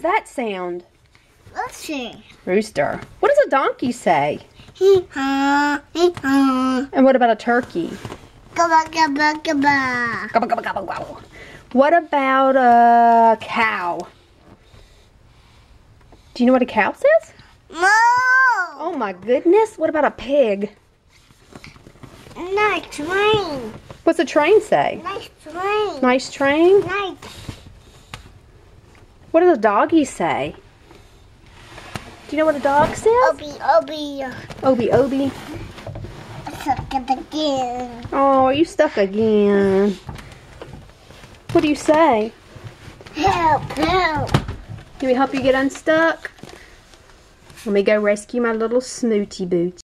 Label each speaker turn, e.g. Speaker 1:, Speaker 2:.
Speaker 1: that sound?
Speaker 2: Let's see.
Speaker 1: Rooster. What does a donkey say?
Speaker 2: Hee-haw, hee-haw.
Speaker 1: And what about a turkey?
Speaker 2: Gabba, gabba, gabba.
Speaker 1: Gobble, gobble, gobble, gobble. What about a cow? Do you know what a cow says?
Speaker 2: Moo!
Speaker 1: Oh my goodness. What about a pig?
Speaker 2: Nice train.
Speaker 1: What's a train say?
Speaker 2: Nice train.
Speaker 1: Nice train.
Speaker 2: Nice.
Speaker 1: What does a doggy say? Do you know what a dog says?
Speaker 2: Obi, obi.
Speaker 1: Obi, obi.
Speaker 2: Suck it again.
Speaker 1: Oh, you stuck again. What do you say?
Speaker 2: Help, help.
Speaker 1: Can we help you get unstuck? Let me go rescue my little snooty boots.